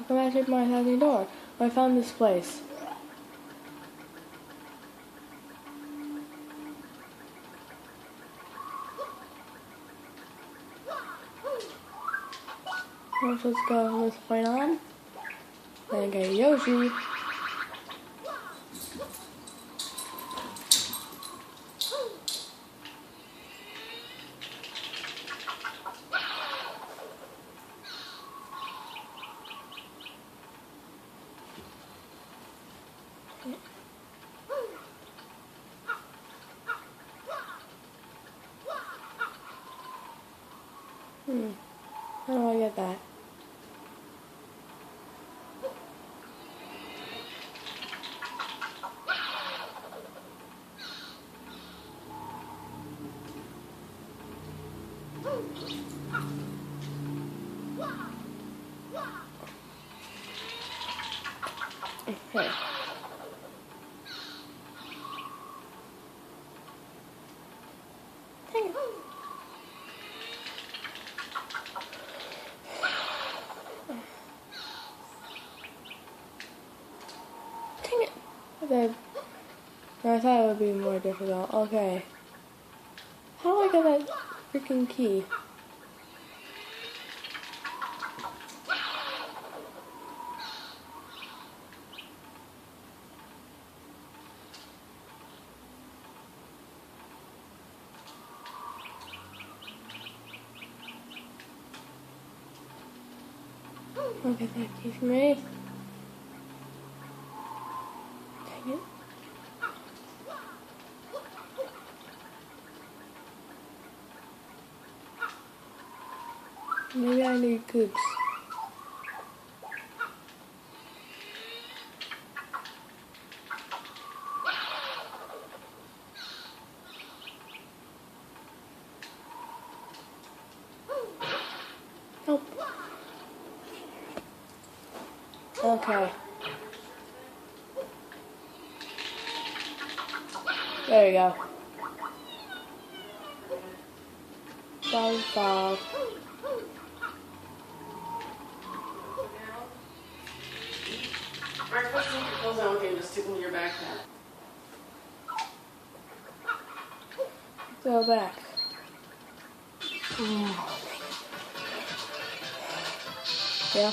Come back to my housing door. I found this place. Let's go. Let's fight on. Then get Yoshi. How do I get that? Okay. Dang it. Dang it. Okay. I thought it would be more difficult. Okay. How do I get that freaking key? I'll get that key for me. Dang it. Maybe I need coops. Nope. Okay. There you go. Bob. Breakfast and clothes on, okay, just stick them in your backpack. Go back. Yeah.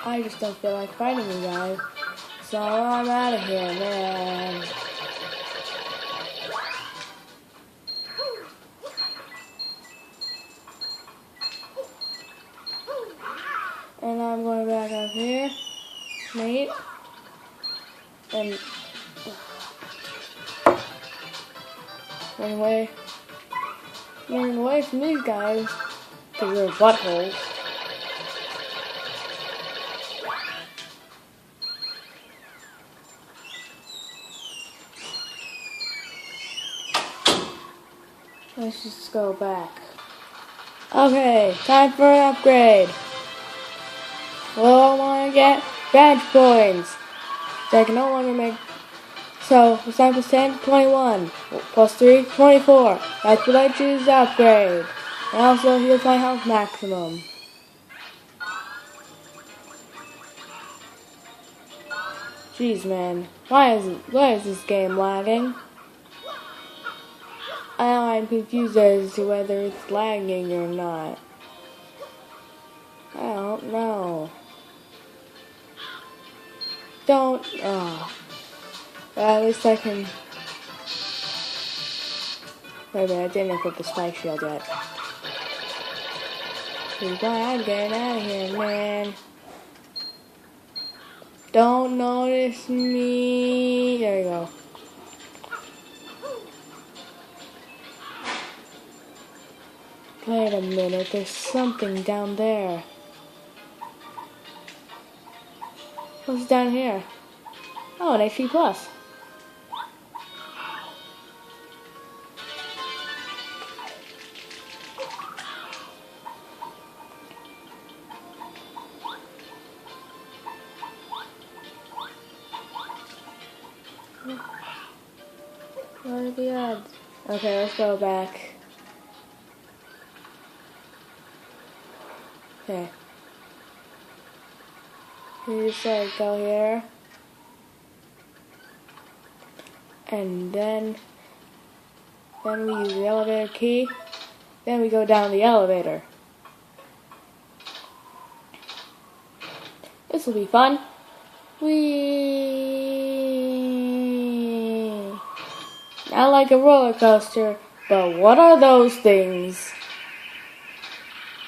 I just don't feel like fighting you guys. So I'm out of here, man. And I'm going back up here. Mate. And running away from these guys. Because they're buttholes. Let's just go back. Okay, time for an upgrade. Well, I want to get badge points. So I can no longer make. So, it's time to 10, 21. Plus 3, 24. That's what I choose to upgrade. And also, here's my health maximum. Jeez, man. Why is this game lagging? I'm confused as to whether it's lagging or not. I don't know. At least I can. Wait a minute, I didn't equip the spike shield yet. Goodbye, I'm getting out of here, man. Don't notice me. There you go. Wait a minute, there's something down there. What's down here? Oh, an HP plus. What are the odds? Okay, let's go back. Okay. You just like go here. And then we use the elevator key. Then we go down the elevator. This will be fun. Whee! Not like a roller coaster, but what are those things?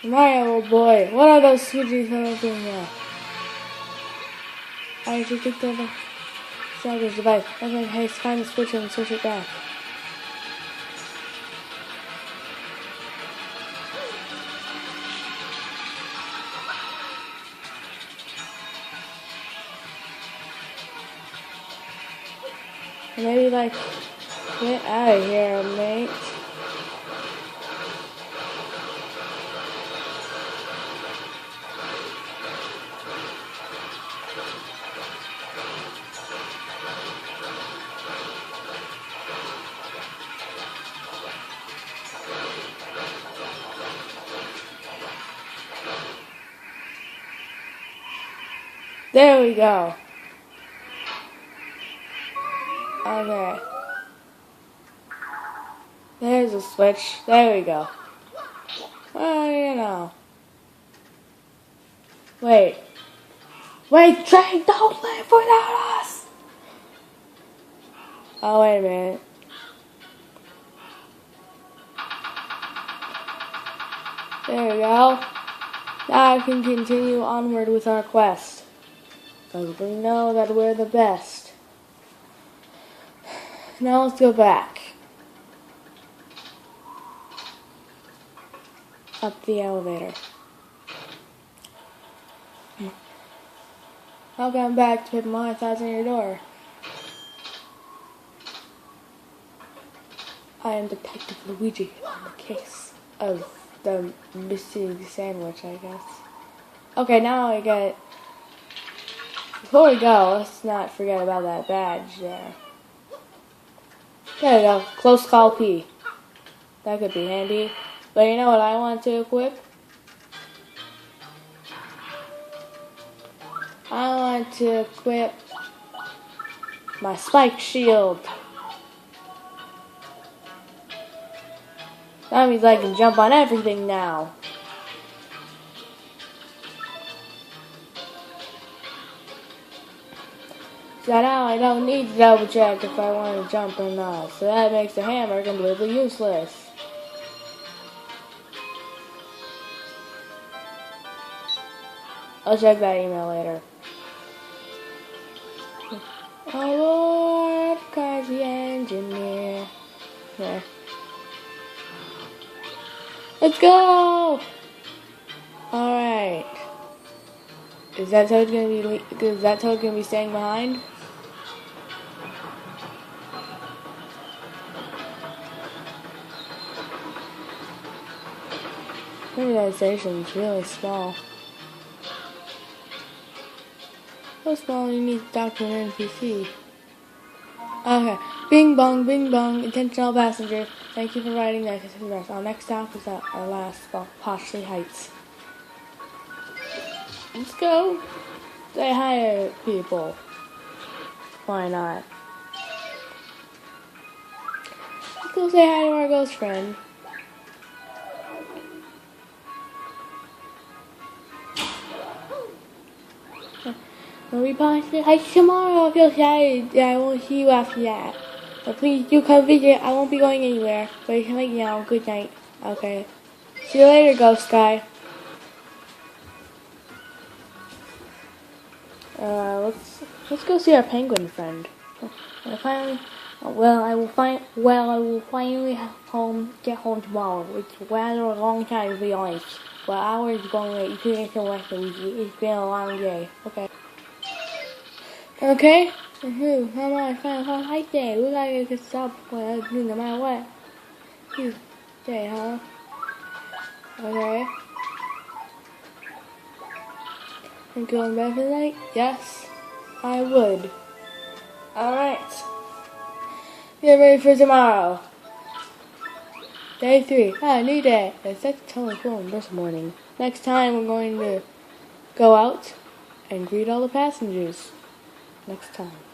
Mario, oh boy, what are those switches doing there? I should take the salvage device. I'm going to find the switch and switch it back. Maybe like, get out of here, mate. There we go. Okay. There's a switch. There we go. Well, you know. Wait. Wait, train, don't live without us! Oh, wait a minute. There we go. Now I can continue onward with our quest. Because we know that we're the best. Now let's go back. Up the elevator. Welcome back to Paper Mario Thousand Year Door. I am Detective Luigi on the case of the missing sandwich, I guess. Okay, now I get... Before we go, let's not forget about that badge there. There we go. Close Call P. That could be handy. But you know what I want to equip? I want to equip my spike shield. That means I can jump on everything now. So now I don't need to double check if I want to jump or not. So that makes the hammer completely useless. I'll check that email later. Oh Lord, cause the engineer. There. Let's go! Alright. Is that Toad gonna be staying behind? Maybe that station's really small. So small you need to talk to an NPC. Okay. Bing bong, intentional passenger. Thank you for riding that express. Our next stop is at our last stop, Poshley Heights. Let's go. Say hi to people. Why not? Let's go say hi to our ghost friend. When we pass the heights tomorrow, I feel sad that I won't see you after that. But please do come visit. I won't be going anywhere. But you can let you know. Good night. Okay. See you later, ghost guy. Let's go see our penguin friend. I will finally get home tomorrow. It's rather a long time to be honest. But hours going late. You couldn't get less than it's been a long day. Okay. Okay? How about I find a height day? Looks like I could stop no matter what. Day, huh? Okay. I'm going back for the night? Yes, I would. Alright. Get ready for tomorrow. Day 3. New day. It's like telephone this morning. Next time we're going to go out and greet all the passengers next time.